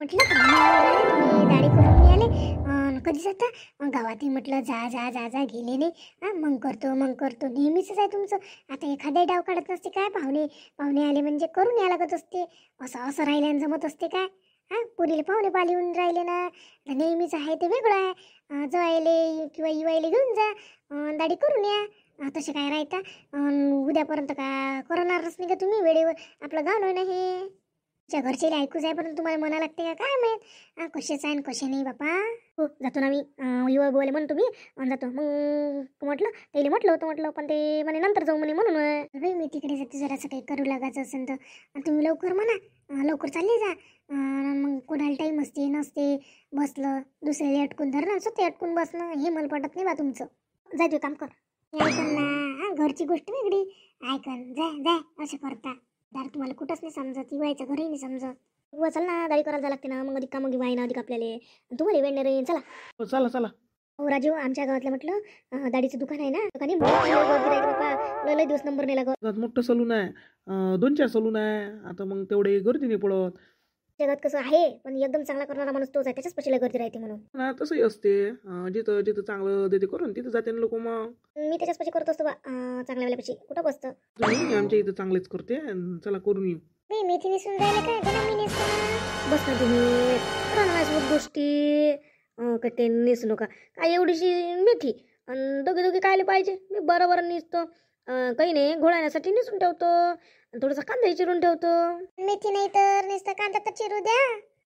म्हटलं पाहुणे आले तुम्ही दाढी करून मी आले कधी जाता गावातही म्हटलं जा जा जा जा गेले नाही. मग करतो नेहमीच आहे तुमचं. आता एखादा डाव काढत नसते काय पाहुणे पाहुणे आले म्हणजे करून या लागत असते. असं असं राहिल्यानं जमत असते काय. पुरीला पाहुणे पाली येऊन राहिले ना नेहमीच आहे ते वेगळं आहे. जवायले किंवा युवायले घेऊन जा दाढी करून या. तसे काय राहता उद्यापर्यंत का करणारच नाही का तुम्ही वेळेवर. आपलं गाव नाही ना हे. च्या घरचे ऐकू जाय पण तुम्हाला मना लागते का काय माहित कसेच आहे कसे नाही बापा. हो जातो ना मी युवा बोले म्हणतो मी जातो. मग म्हटलं त्याला म्हटलं होतं म्हटलं पण ते म्हणे नंतर जाऊ म्हणे म्हणून बाई मी तिकडे जाते जरासं काही करू लागायचं असेल तर तुम्ही लवकर म्हणा लवकर चालले जा. मग कोणाला टाईम असते नसते बसलं दुसऱ्याला अटकून धरणं स्वतः अटकून बसणं हे मला पटत नाही बा तुमचं. जाय तू काम कर. ऐकन ना घरची गोष्ट वेगळी. ऐकन जाय जाय असं करता दार तुम्हाला कुठंच नाही समजत इवायचं घरही नाही समजत. उभं चल ना दाढी करायला लागते ना मग अधिक कामं घेऊ आहे ना अधिक आपल्याला तुम्हाला वेळ नाही चला. हो चला चला. हो राजू आमच्या गावातलं म्हटलं दाढीचं दुकान आहे ना दुकानी गर्दी राहते बापा. लय दिवस नंबर नाही लागत. गावात मोठं सलून आहे 2-4 सलून आहे. आता मग तेवढे गर्दी नाही पडत. जगात कसं आहे पण एकदम चांगला करणारा माणूस तोच आहे त्याच्याच पशीला गर्दी राहते म्हणून. ना तसंही असते जिथं जिथं चांगलं देते करून तिथं जाते ना लोक. मग मी त्याच्याच पशी करत असतो बा चांगल्या वेळेपाशी कुठं बसतं. तुम्ही आमच्या इथं चांगलेच करते चला करून येऊ. मी मेथी निसून जायला काय त्याला मी नेसतो बस ना तुम्ही राहणार गोष्टी का ते नेसू नका काय एवढीशी मेथी आणि दोघे दोघे खायला पाहिजे. मी बरं निसतो काही नाही घोळाण्यासाठी निसून ठेवतो थोडासा कांदा चिरून ठेवतो. मेथी नाही तर नुसतं कांदा तर चिरू द्या.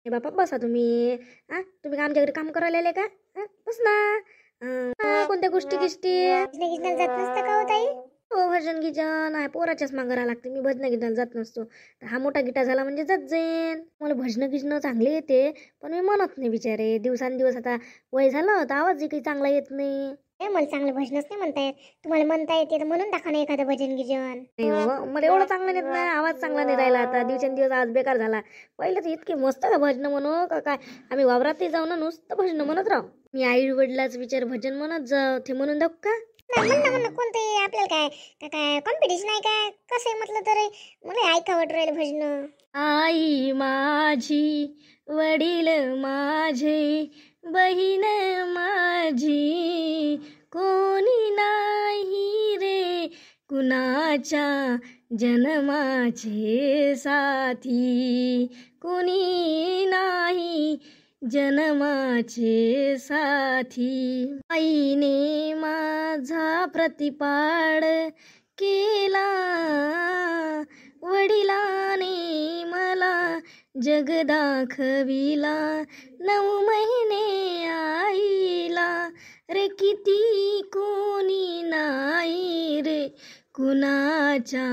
हे बापा बसा तुम्ही तुम्ही का आमच्या घरी काम करायला आले का बस ना. कोणत्या गोष्टी जात नसतं का होत आई. हो भजन गिजन आहे पोराच्याच मागं लागते. मी भजन गिजन जात नसतो. हा मोठा गिटा झाला म्हणजे जात जाईन. मला भजन गिजन चांगले येते पण मी म्हणत नाही बिचारे. दिवसांदिवस आता वय झालं तर आवाज काही चांगला येत नाही. मला चांगलं भजनच नाही म्हणता येत. तुम्हाला म्हणता येते तर म्हणून टाका ना एखादं भजन गिजन. मला एवढं चांगलं येत नाही आवाज चांगला नाही राहिला. आता दिवसेंदिवस आवाज बेकार झाला. पहिलं तर इतके मस्त का भजन म्हणू का काय. आम्ही वावरातही जाऊ ना नुसतं भजन म्हणत राहू. मी आई वडिलाच विचार भजन म्हणत जाऊ ते म्हणून दाखव का म्हणणं कोणतंही आपल्याला काय काय कॉम्पिटिशन आहे काय कसं म्हटलं तरी मला ऐकावं राहिलं भजन. आई माझी वडील माझे बहीण माझी कोणी नाही रे कुणाच्या जन्माचे साथी. कोणी नाही जन्माचे साथी. आईने माझा प्रतिपाड केला वडिलाने मला जग दाखविला. 9 महिने आईला रे किती कोणी नाही रे कुणाच्या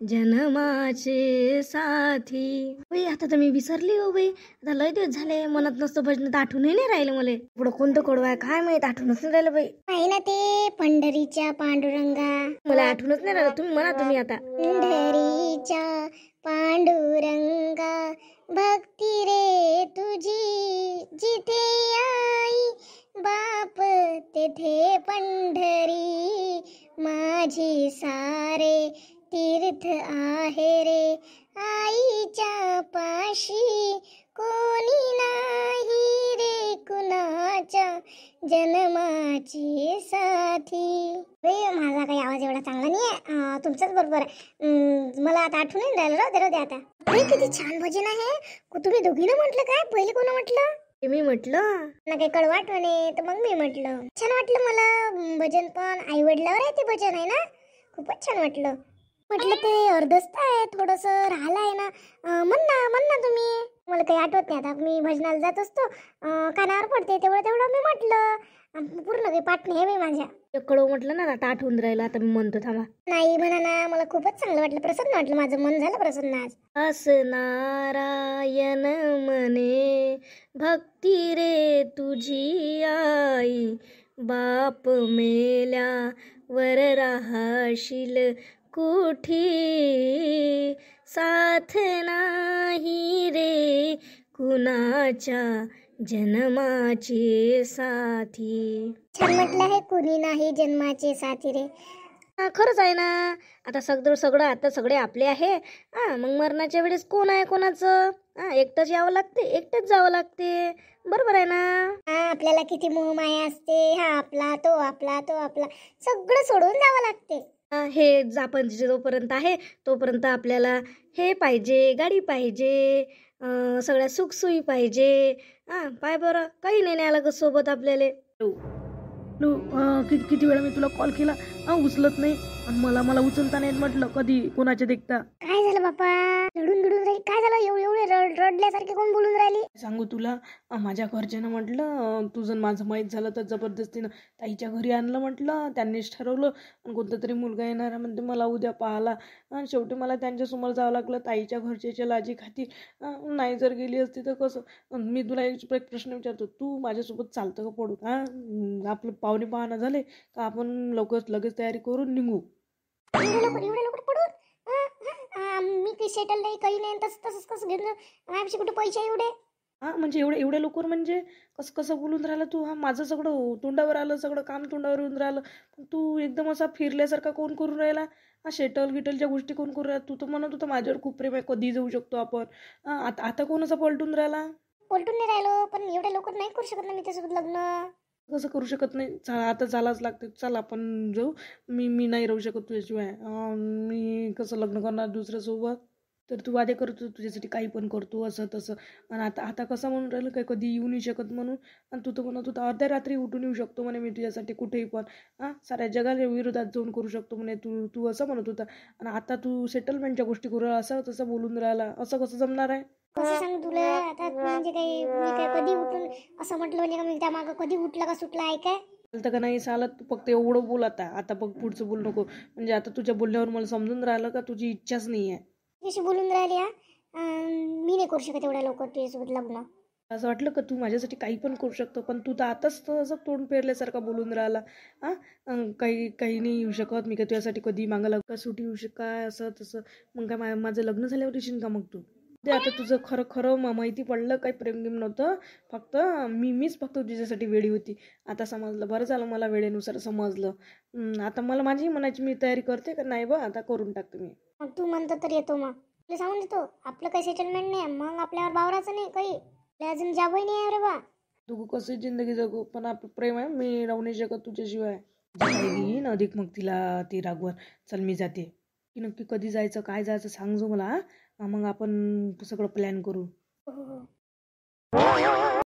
जन्माचे साथी. बाई आता तर मी विसरली हो बाई. आता लय दिवस झाले म्हणत नसतं भजन तर आठवणही नाही राहिलं मला. पुढं कोणतं कडवं आहे काय माहित आठवणच नाही राहिलं बाई. पाहिलं ते पंढरीच्या पांडुरंगा मला आठवणच नाही राहिलं. तुम्ही म्हणा तुम्ही आता. पंढरीच्या पांडुरंगा भक्ती रे तुझी जिथे आई बाप तेथे पंढरी माझी सारे तीर्थ आहे रे आईच्या पाशी कोणी नाही रे कुणाच्या जन्माची साथी. माझा काही आवाज एवढा चांगला नाही आहे तुमचाच बरोबर आहे. मला आता आठवण नाही राहिलं. राहू दे आता. किती छान भजन आहे. तुम्ही दोघीनं म्हटलं काय पहिले कोण म्हटलं. मी म्हटलं ना काही कळ वाटवणे तर मग मी म्हटलं छान वाटलं मला भजन. पण आई वडिलावर आहे ते भजन आहे ना खूपच छान वाटलं. म्हटलं ते अर्धस्त आहे थोडस राहिलं आहे ना. म्हण ना तुम्ही. मला काही आठवत नाही आता मी भजनाला जात असतो कानावर पडते तेवढं मी म्हटलं पूर्ण काही पाठ नाही मी माझ्या कडव म्हटलं ना आता आठवून राहिलं. आता मी म्हणतो थांबा. नाही म्हणा ना मला खूपच चांगलं वाटलं प्रसन्न वाटलं माझं मन झालं प्रसन्न आज. अस नारायण मने भक्ती रे तुझी आई बाप मेल्या वर राहशील कुठी साथ नाही रे कुणाच्या जन्माचे साथी. छान म्हटलं आहे कुणी नाही जन्माचे साथी रे. खरंच आहे ना. आता सगळं सगळं आता सगळे आपले आहे. मग मरणाच्या वेळेस कोण आहे कोणाचं? एकटंच यावं लागते, एकटंच जावं लागते. बरोबर आहे ना. आपल्याला किती मोह माया असते. हा आपला तो आपला तो आपला सगळं सोडून जावं लागते. हे आपण जोपर्यंत आहे तोपर्यंत आपल्याला हे पाहिजे, गाडी पाहिजे, सगळ्या सुखसोयी पाहिजे. पाय बरं काही नाही न्यायला ग सोबत आपल्याला. किती वेळा मी तुला कॉल केला, उचलत नाही. आणि मला उचलता नाही म्हटलं कधी कोणाच्या देखता. काय झालं बापा? रडून राहिली. काय झालं? एवढे रडल्यासारखे कोण बोलून राहिली? सांगू तुला, माझ्या घरच्यानं म्हटलं तुझं माझं माहीत झालं तर जबरदस्तीनं ताईच्या घरी आणलं म्हटलं. त्यांनीच ठरवलं. आणि कोणता तरी मुलगा येणार आहे म्हणते मला उद्या पाहायला. आणि शेवटी मला त्यांच्यासमोर जावं लागलं ताईच्या घरच्याच्या लाजी खाती. नाही जर गेली असती तर कसं. मी तुला एक प्रश्न विचारतो, तू माझ्यासोबत चालतं का पडून? आपलं पाहुणे पाहणं झाले का आपण लगेच तयारी करून निघू. एवढ्या लवकर पडून? मी काही सेटल नाही काही नाही. तसंच कसं घेणं? माझ्यापाशी कुठे पैसे आहे एवढे? म्हणजे एवढ्या लवकर म्हणजे कसं बोलून राहिला तू? माझं सगळं तोंडावर आलं, सगळं काम तोंडावर येऊन राहिलं. पण तू एकदम असा फिरल्यासारखा कोण करून राहिला? शेटल गिटलच्या गोष्टी कोण करून राहिला? तू तर म्हणत होता माझ्यावर खूप प्रेम आहे, कधी जाऊ शकतो आपण. आता कोण असं पलटून राहिला? पलटून नाही राहिलो, पण एवढ्या लवकर नाही करू शकत ना मी त्यासोबत लग्न. कसं करू शकत नाही? आता चालाच लागते. चल आपण जाऊ. मी नाही राहू शकत तुझ्याशिवाय. मी कसं लग्न करणार दुसऱ्यासोबत? तर तू वादे करतो तुझ्यासाठी काही पण करतो असं तसं. आणि आता कसं म्हणून राहिलं काय कधी येऊ नाही शकत म्हणून. आणि तू तर म्हणत होता अर्ध्या रात्री उठून येऊ शकतो म्हणे मी तुझ्यासाठी कुठेही पण. साऱ्या जगाच्या विरोधात जाऊन करू शकतो म्हणे तू असं म्हणत होता. आणि आता तू सेटलमेंटच्या गोष्टी करू राहिला, असं तसं बोलून राहिला. असं कसं जमणार आहे? कसं सांगू तुला आता? म्हणजे काही मी काय कधी उठून असं म्हटलं म्हणजे का मी त्यामागं कधी उठलं का सुटलं आहे काय? चालतं का नाही चालत? फक्त एवढं बोल आता बघ पुढचं बोल नको. म्हणजे आता तुझ्या बोलण्यावर मला समजून राहिलं का तुझी इच्छाच नाही आहे. जशी बोलून राहिली मी नाही करू शकत एवढ्या लवकर तुझ्यासोबत लग्न. असं वाटलं का तू माझ्यासाठी काही पण करू शकतो, पण तू तर आताच तर असं तोंड पेरल्यासारखा बोलून राहिला. काही नाही येऊ शकत मी, का तुझ्यासाठी कधी मागायला का सुटी येऊ काय असं तसं. मग काय माझं लग्न झाल्यावर येशील का मग तू? ते आता तुझं खरं माहिती पडलं, काही प्रेमगिम नव्हतं. फक्त मीच फक्त तुझ्यासाठी वेळी होती. आता समजलं, बरं झालं मला वेळेनुसार समजलं. आता मला माझी मनाची मी तयारी करते का नाही बा आता करून टाकते मी. मग तू म्हणतो तर येतो. मग तुला सांगून देतो आपलं काही सेटलमेंट नाही मग आपल्यावर बावराचं नाही काही. अजून जावंही नाही अरे बा. तू कशी जिंदगी जगू, पण आपलं प्रेम आहे, मी राहू नाही शकत तुझ्याशिवाय. घेईन अधिक मग तिला ती रागवण. चल मी जाते. की नक्की कधी जायचं काय जायचं सांग जो मला. मग आपण सगळं प्लॅन करू. हो.